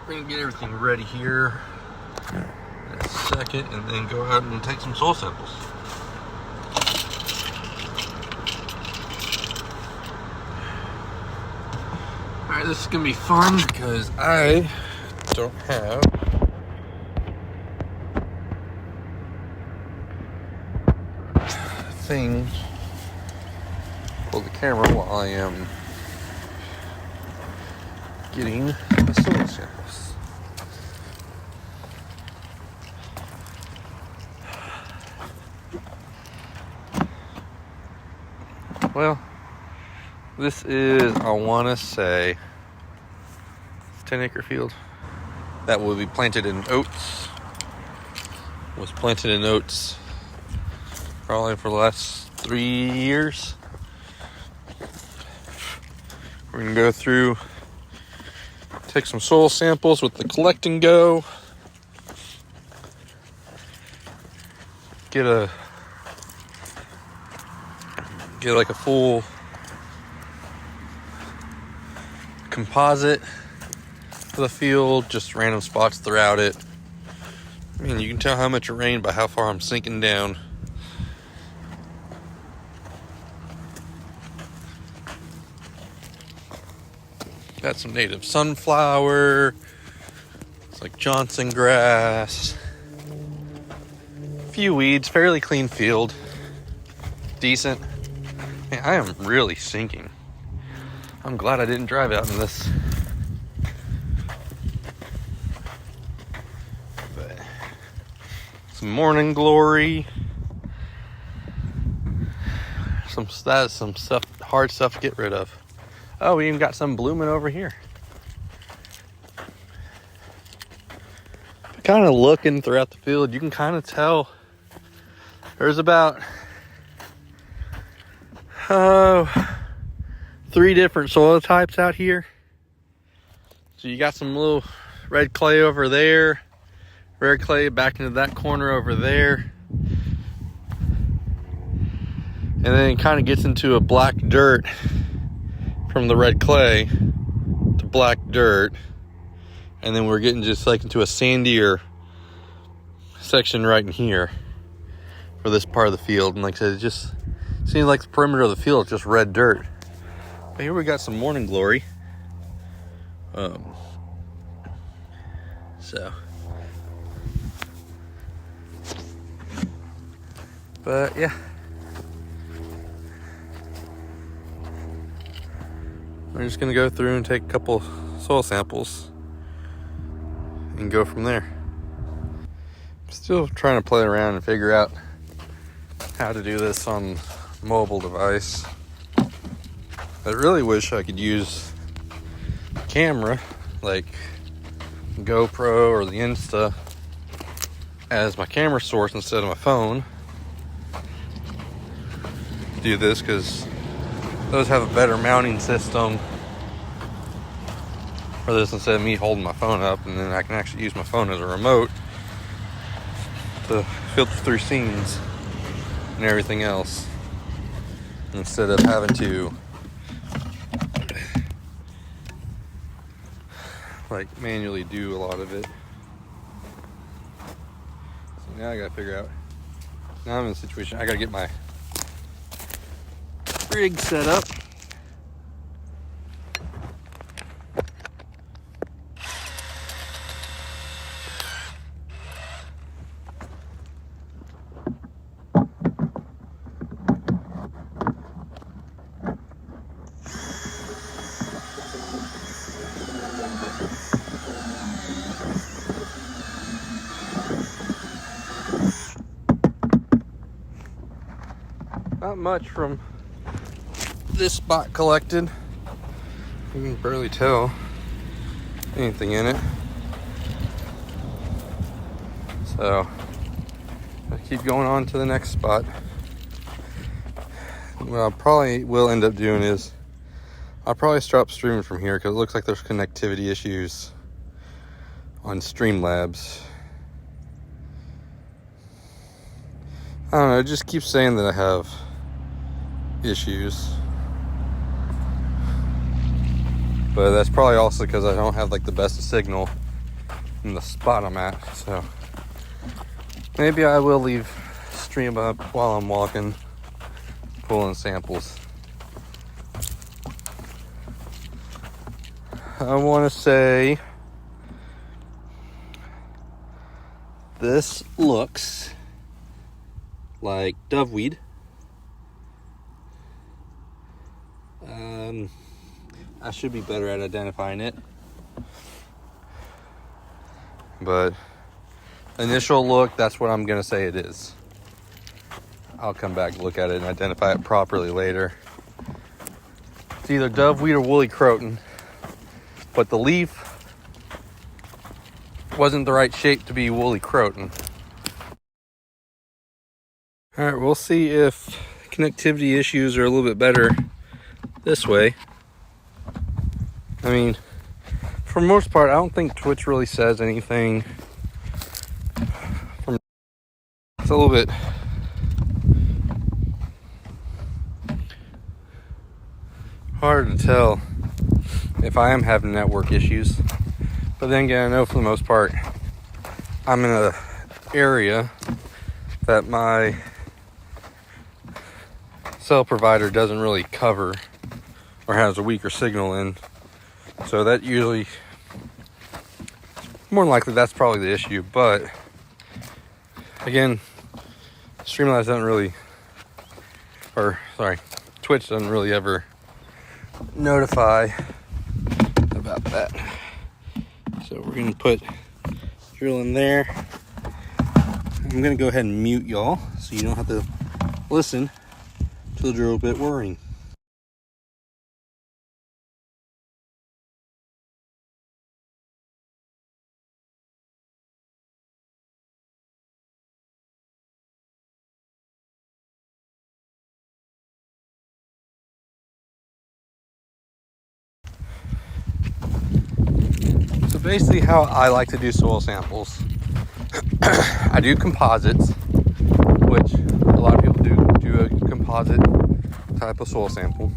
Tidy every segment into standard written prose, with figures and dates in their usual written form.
We're gonna get everything ready here in a second and then go out and take some soil samples. Alright, this is gonna be fun because I don't have thing for the camera while I am getting the soil samples. Well, this is, I want to say, 10-acre field that will be planted in oats. Was planted in oats probably for the last 3 years. We're gonna go through, take some soil samples with the collect and go. Get like a full composite for the field, just random spots throughout it. I mean, you can tell how much it rained by how far I'm sinking down. Got some native sunflower. It's like Johnson grass. A few weeds, fairly clean field. Decent. Man, I am really sinking. I'm glad I didn't drive out in this. But some morning glory. Some stuff, hard stuff to get rid of. Oh, we even got some blooming over here. Kind of looking throughout the field, you can kind of tell there's about 3 different soil types out here. So you got some little red clay over there, red clay back into that corner over there, and then it kind of gets into a black dirt from the red clay to black dirt, and then we're getting just like into a sandier section right in here for this part of the field. And like I said, it just seems like the perimeter of the field is just red dirt. But here we got some morning glory. But yeah. We're just gonna go through and take a couple soil samples and go from there. I'm still trying to play around and figure out how to do this on a mobile device. I really wish I could use camera like GoPro or the Insta as my camera source instead of my phone. Do this because those have a better mounting system for this instead of me holding my phone up, and then I can actually use my phone as a remote to filter through scenes and everything else instead of having to like manually do a lot of it. So now I gotta figure out, now I'm in a situation I gotta get my rig set up. Not much from this spot collected. You can barely tell anything in it. So I keep going on to the next spot. What I probably will end up doing is I'll probably stop streaming from here because it looks like there's connectivity issues on Streamlabs. I don't know, it just keeps saying that I have issues. But that's probably also because I don't have like the best signal in the spot I'm at. So maybe I will leave stream up while I'm walking, pulling samples. I want to say this looks like doveweed. I should be better at identifying it, but initial look, that's what I'm gonna say it is. I'll come back and look at it and identify it properly later. It's either doveweed or woolly croton, but the leaf wasn't the right shape to be woolly croton. All right, we'll see if connectivity issues are a little bit better this way. I mean, for the most part, I don't think Twitch really says anything. It's a little bit hard to tell if I am having network issues. But then again, I know for the most part, I'm in an area that my cell provider doesn't really cover or has a weaker signal in. So that usually, more than likely, that's probably the issue. But again, Streamlabs doesn't really, Twitch doesn't really ever notify about that. So we're gonna put drill in there. I'm gonna go ahead and mute y'all so you don't have to listen to the drill bit whirring. So basically how I like to do soil samples, I do composites, which a lot of people do a composite type of soil sample.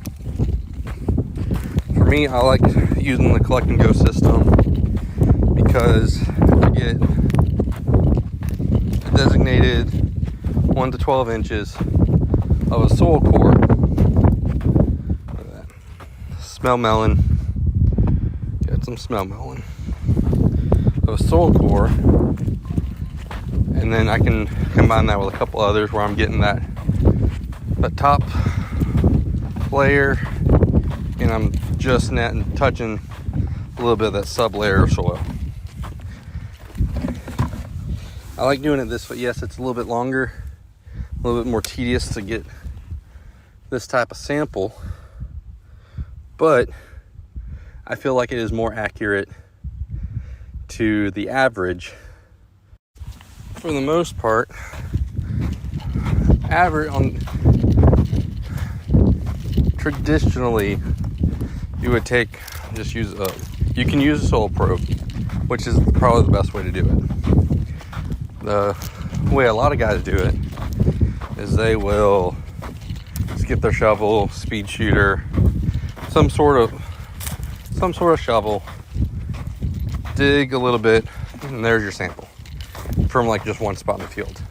For me, I like using the collect and go system because I get a designated 1 to 12 inches of a soil core. Look at that. Smell melon. Got some smell melon. Of a soil core, and then I can combine that with a couple others where I'm getting that top layer, and I'm just touching a little bit of that sub layer of soil. I like doing it this way. Yes, it's a little bit longer, a little bit more tedious to get this type of sample, but I feel like it is more accurate to the average. For the most part, traditionally you would you can use a soil probe, which is probably the best way to do it. The way a lot of guys do it is they will just get their shovel, speed shooter, some sort of shovel, dig a little bit, and there's your sample from like just one spot in the field.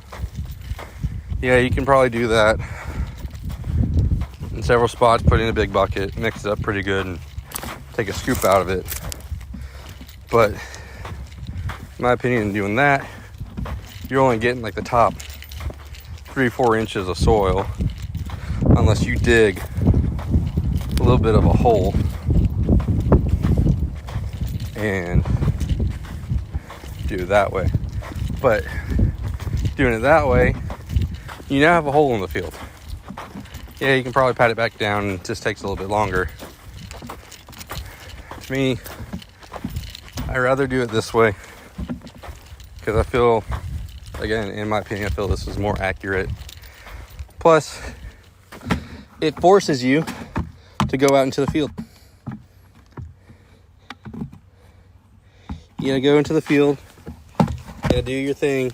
Yeah, you can probably do that in several spots, put in a big bucket, mix it up pretty good, and take a scoop out of it. But in my opinion, doing that, you're only getting like the top 3-4 inches of soil, unless you dig a little bit of a hole and do it that way. But doing it that way, you now have a hole in the field. Yeah, you can probably pat it back down, and it just takes a little bit longer. To me, I rather do it this way because I feel, again, in my opinion, I feel this is more accurate. Plus, it forces you to go out into the field. You gotta go into the field, you gotta do your thing.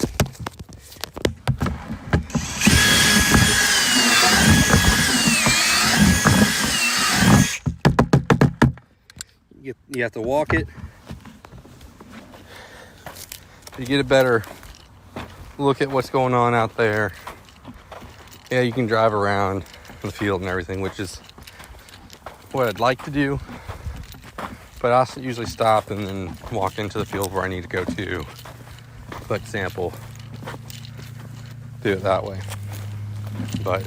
You have to walk it. you get a better look at what's going on out there. Yeah, you can drive around the field and everything, which is what I'd like to do. But I usually stop and then walk into the field where I need to go to, collect sample, do it that way. But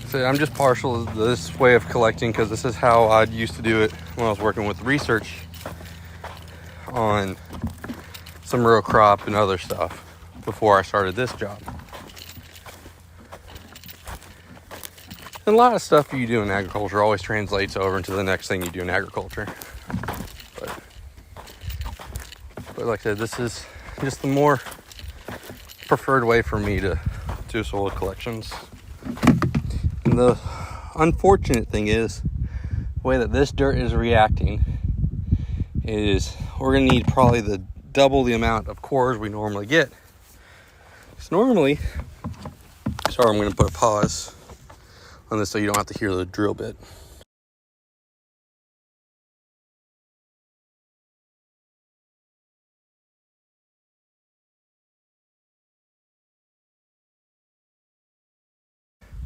so I'm just partial to this way of collecting because this is how I used to do it when I was working with research on some row crop and other stuff before I started this job. And a lot of stuff you do in agriculture always translates over into the next thing you do in agriculture. But like I said, this is just the more preferred way for me to do soil collections. And the unfortunate thing is, the way that this dirt is reacting is we're going to need probably the double the amount of cores we normally get. So normally, sorry, I'm going to put a pause on this so you don't have to hear the drill bit.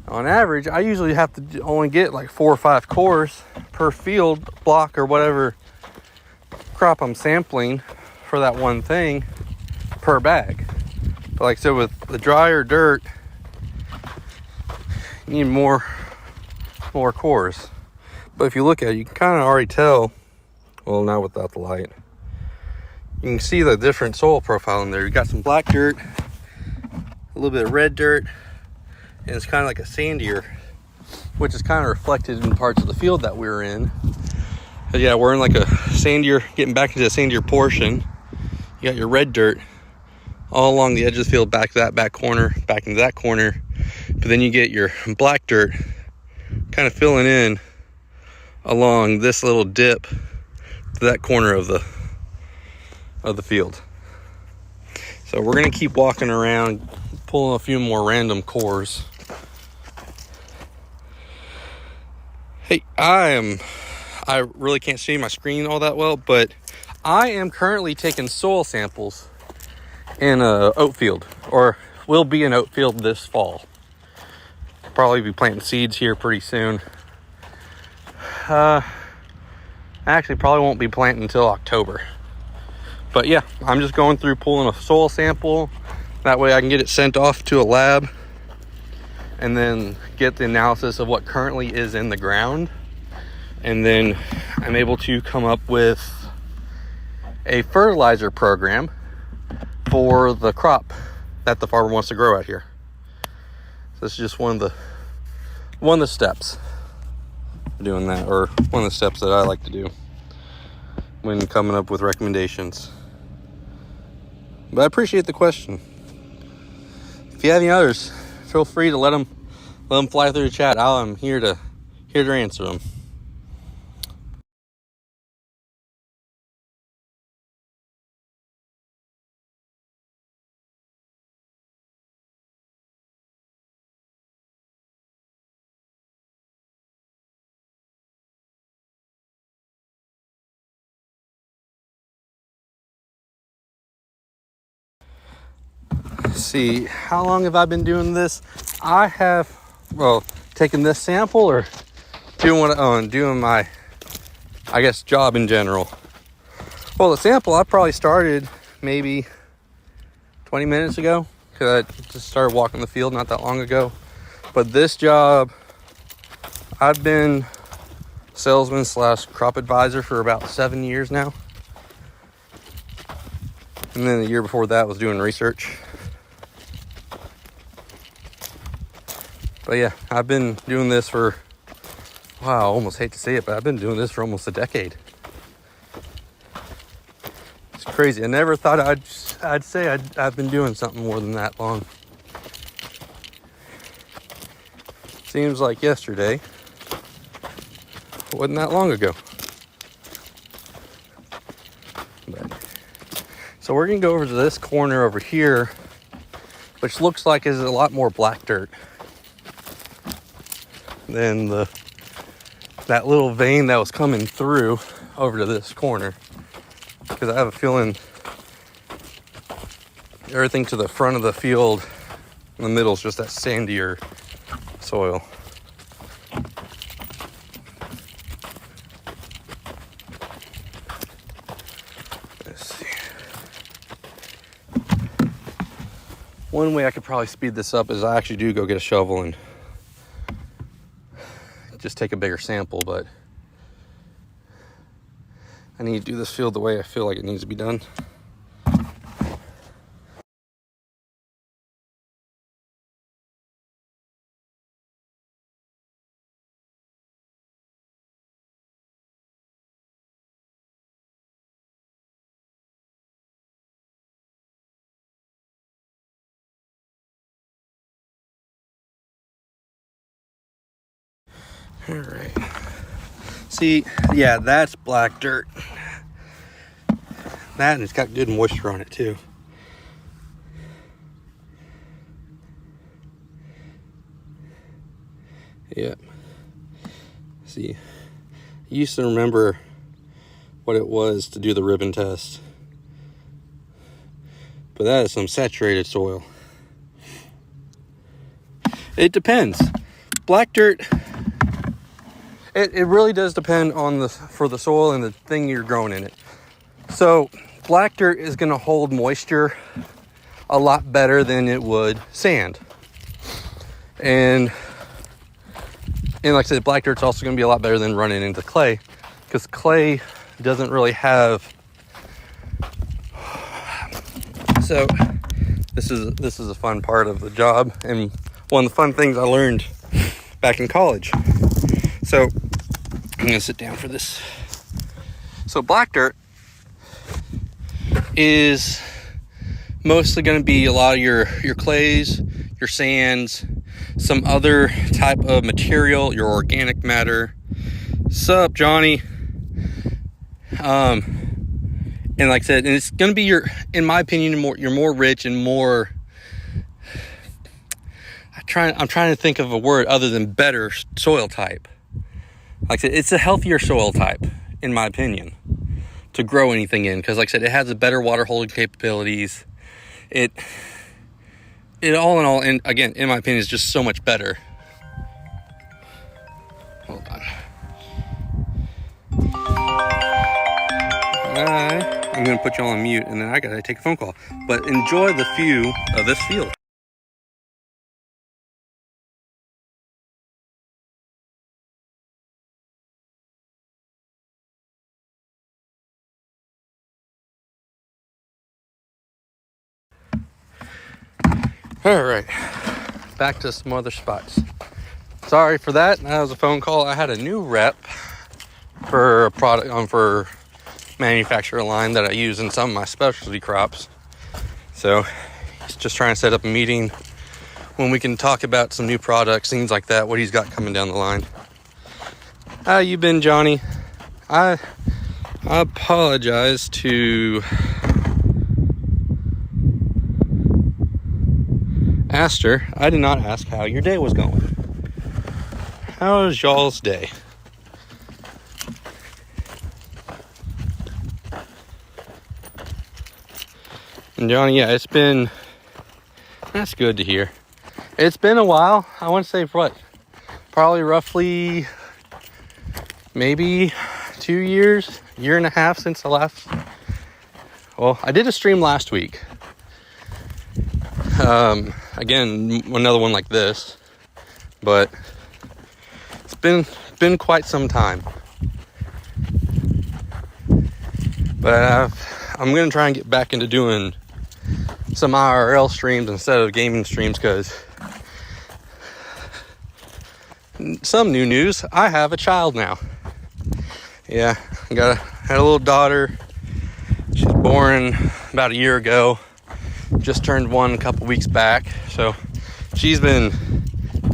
On average, I usually have to only get like 4 or 5 cores per field block or whatever crop I'm sampling for that one thing per bag. But like I said, with the drier dirt, you need more cores. But if you look at it, you can kind of already tell, well, not without the light, you can see the different soil profile in there. You got some black dirt, a little bit of red dirt, and it's kind of like a sandier, which is kind of reflected in parts of the field that we were in. But yeah, we're in like a sandier, getting back into the sandier portion. You got your red dirt all along the edge of the field, back to that back corner, back into that corner. But then you get your black dirt kind of filling in along this little dip to that corner of the field. So we're gonna keep walking around, pulling a few more random cores. Hey, I really can't see my screen all that well, but I am currently taking soil samples in a oat field, or will be an oat field this fall. Probably be planting seeds here pretty soon. Actually, probably won't be planting until October. But yeah, I'm just going through pulling a soil sample. That way I can get it sent off to a lab and then get the analysis of what currently is in the ground. And then I'm able to come up with a fertilizer program for the crop that the farmer wants to grow out here. So this is just one of the steps doing that, or one of the steps that I like to do when coming up with recommendations. But I appreciate the question. If you have any others, feel free to let them fly through the chat. I'm here to answer them. See, how long have I been doing this? I have, taking this sample or doing my, I guess, job in general. Well, the sample I probably started maybe 20 minutes ago because I just started walking the field not that long ago. But this job, I've been salesman / crop advisor for about 7 years now. And then the year before that was doing research. But yeah, I've been doing this for, wow, I almost hate to say it, but I've been doing this for almost a decade. It's crazy. I never thought I'd say I've been doing something more than that long. Seems like yesterday. Wasn't that long ago. So we're gonna go over to this corner over here, which looks like is a lot more black dirt than that little vein that was coming through over to this corner. because I have a feeling everything to the front of the field in the middle is just that sandier soil. Let's see. One way I could probably speed this up is I actually do go get a shovel and just take a bigger sample, but I need to do this field the way I feel like it needs to be done. All right. See, yeah, that's black dirt. That, and it's got good moisture on it too. Yep. See, I used to remember what it was to do the ribbon test, but that is some saturated soil. It depends. Black dirt, it really does depend on for the soil and the thing you're growing in it. So black dirt is going to hold moisture a lot better than it would sand. And like I said, black dirt's also going to be a lot better than running into clay, because clay doesn't really have. So this is a fun part of the job, and one of the fun things I learned back in college. So I'm going to sit down for this. So black dirt is mostly going to be a lot of your clays, your sands, some other type of material, your organic matter. Sup, Johnny? And like I said, and it's going to be in my opinion, you're more rich and more. I'm trying to think of a word other than better soil type. Like I said, it's a healthier soil type, in my opinion, to grow anything in, because like I said, it has a better water holding capabilities. It all in all, and again, in my opinion, is just so much better. Hold on. I'm going to put you all on mute, and then I got to take a phone call. But enjoy the view of this field. All right, back to some other spots. Sorry for that. That was a phone call. I had a new rep for a product for manufacturer line that I use in some of my specialty crops. So he's just trying to set up a meeting when we can talk about some new products, things like that, what he's got coming down the line. How you been, Johnny? I apologize to Aster. I did not ask how your day was going. How was y'all's day? And Johnny, yeah, that's good to hear. It's been a while. I want to say probably roughly maybe 2 years, year and a half since I last. Well, I did a stream last week. Again, another one like this, but it's been quite some time. But I'm gonna try and get back into doing some IRL streams instead of gaming streams, because some new news, I have a child now. Yeah, had a little daughter. She's born about a year ago. Just turned 1 a couple weeks back, so she's been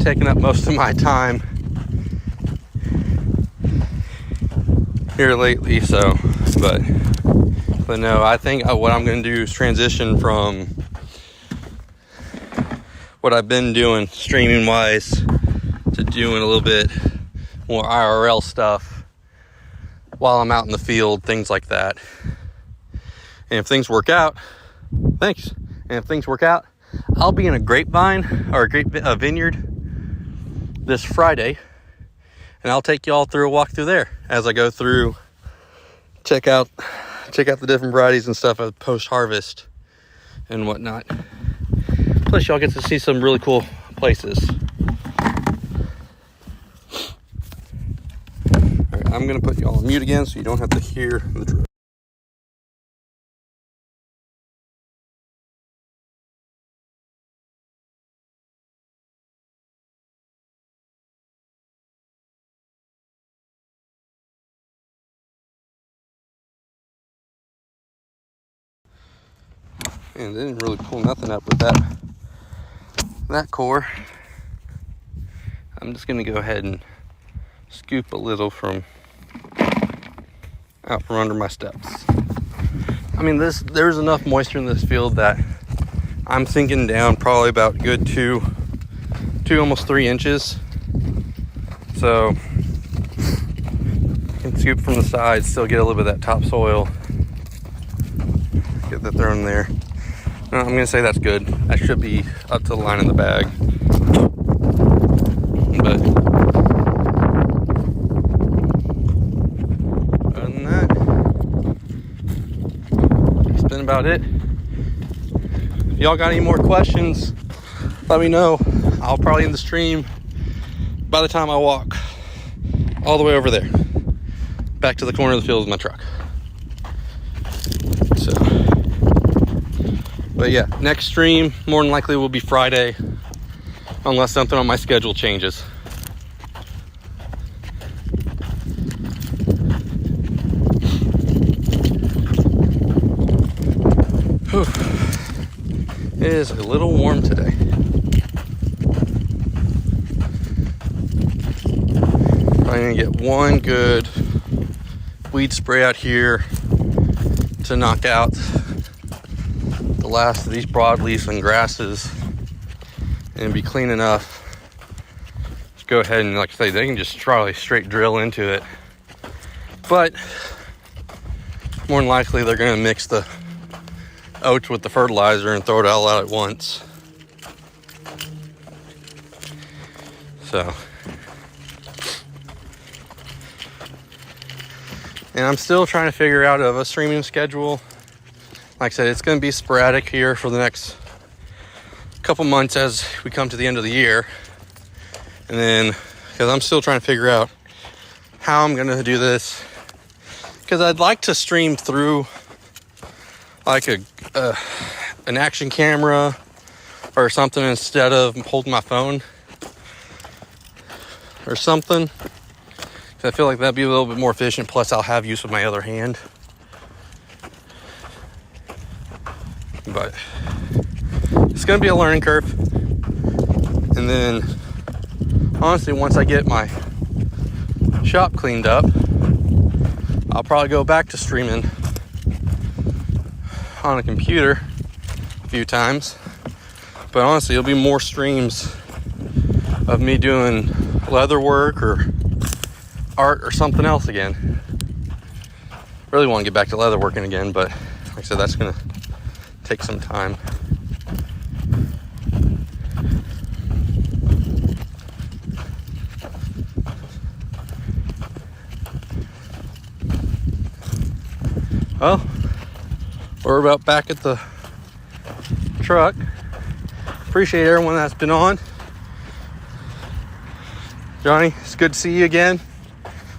taking up most of my time here lately. So, but no, I think what I'm going to do is transition from what I've been doing streaming wise to doing a little bit more IRL stuff while I'm out in the field, things like that. And if things work out, thanks. And if things work out, I'll be in a grapevine or a vineyard this Friday, and I'll take y'all through a walk through there as I go through, check out the different varieties and stuff of post-harvest and whatnot. Plus, y'all get to see some really cool places. All right, I'm gonna put y'all on mute again so you don't have to hear the drill. And they didn't really pull nothing up with that core. I'm just gonna go ahead and scoop a little from out from under my steps. I mean, there's enough moisture in this field that I'm sinking down probably about good two, almost 3 inches. So you can scoop from the sides, still get a little bit of that topsoil. Get that thrown in there. No, I'm gonna say that's good. That should be up to the line in the bag. But other than that, that's been about it. If y'all got any more questions, let me know. I'll probably end the stream by the time I walk all the way over there, back to the corner of the field with my truck. So, but yeah, next stream more than likely will be Friday, unless something on my schedule changes. Whew. It is a little warm today. I'm gonna get one good weed spray out here to knock out the last of these broadleafs and grasses and be clean enough. Just go ahead and, like I say, they can just probably straight drill into it, but more than likely they're gonna mix the oats with the fertilizer and throw it all out at once. So, and I'm still trying to figure out a streaming schedule. Like I said, it's going to be sporadic here for the next couple months as we come to the end of the year. And then, because I'm still trying to figure out how I'm going to do this. Because I'd like to stream through like an action camera or something instead of holding my phone or something. I feel like that'd be a little bit more efficient. Plus, I'll have use of my other hand. But it's gonna be a learning curve. And then, honestly, once I get my shop cleaned up, I'll probably go back to streaming on a computer a few times. But honestly, it'll be more streams of me doing leather work or art or something else again. Really want to get back to leather working again, but like I said, that's gonna take some time. Well, we're about back at the truck. Appreciate everyone that's been on. Johnny, it's good to see you again.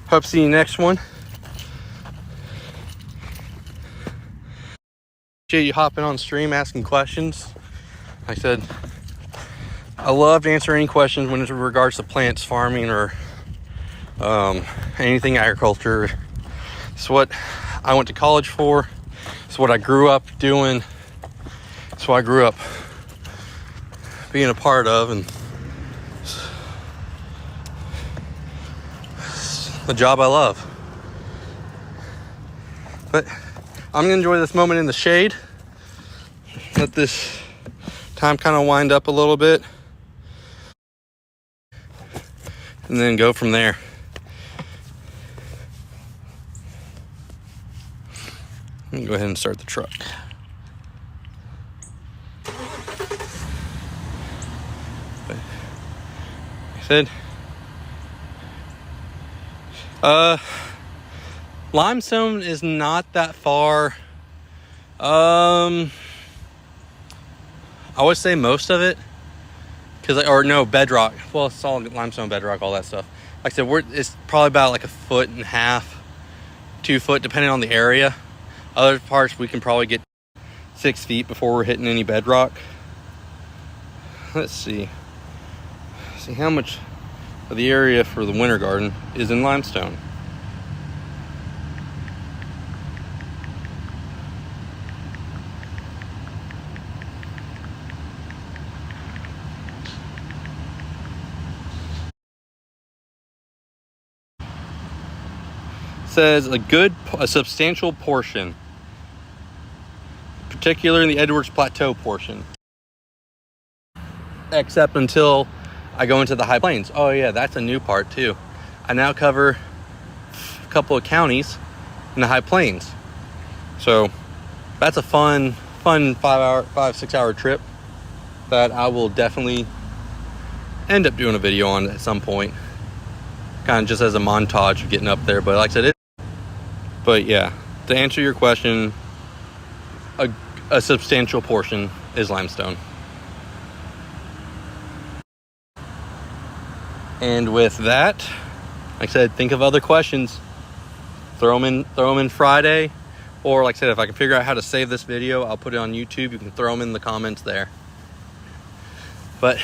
Hope to see you next one. Appreciate you hopping on stream, asking questions. Like I said, I love to answer any questions when it's in regards to plants, farming, or anything agriculture. It's what I went to college for. It's what I grew up doing. It's what I grew up being a part of, and the job I love. But I'm gonna enjoy this moment in the shade. Let this time kind of wind up a little bit, and then go from there. Let me go ahead and start the truck. Like I said, limestone is not that far. I would say most of it, bedrock. Well, it's all limestone, bedrock, all that stuff. Like I said, it's probably about like 1.5 feet, 2 foot, depending on the area. Other parts we can probably get 6 feet before we're hitting any bedrock. Let's see how much of the area for the winter garden is in limestone. Says a substantial portion, particularly in the Edwards Plateau portion, except until I go into the high plains. Oh yeah, that's a new part too. I now cover a couple of counties in the high plains, so that's a fun 5-6 hour trip that I will definitely end up doing a video on at some point, kind of just as a montage of getting up there. But like I said, but yeah, to answer your question, a substantial portion is limestone. And with that, like I said, think of other questions. Throw them in Friday. Or like I said, if I can figure out how to save this video, I'll put it on YouTube. You can throw them in the comments there. But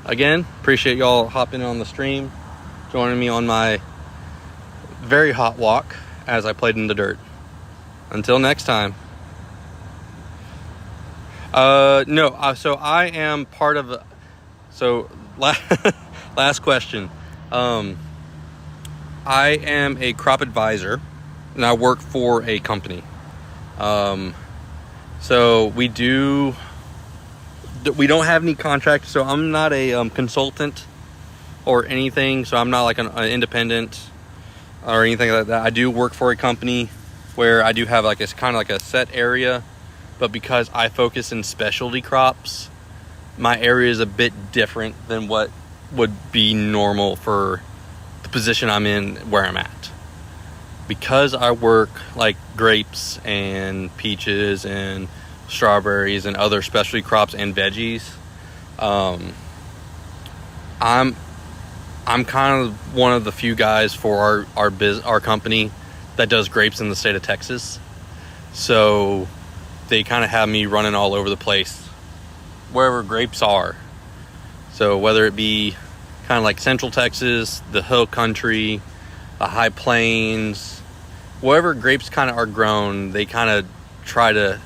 again, appreciate y'all hopping on the stream, joining me on my very hot walk as I played in the dirt. Until next time. So I am part of last question. I am a crop advisor and I work for a company. So we don't have any contracts, so I'm not a consultant or anything, so I'm not like an independent or anything like that. I do work for a company where I do have like it's kind of like a set area, but because I focus in specialty crops, my area is a bit different than what would be normal for the position I'm in where I'm at. Because I work like grapes and peaches and strawberries and other specialty crops and veggies, I'm kind of one of the few guys for our company that does grapes in the state of Texas. So they kind of have me running all over the place wherever grapes are. So whether it be kind of like Central Texas, the Hill Country, the High Plains, wherever grapes kind of are grown, they kind of try to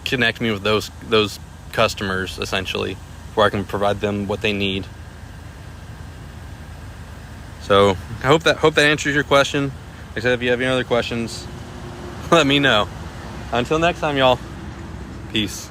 connect me with those customers essentially, where I can provide them what they need. So I hope that answers your question. Like I said, if you have any other questions, let me know. Until next time, y'all. Peace.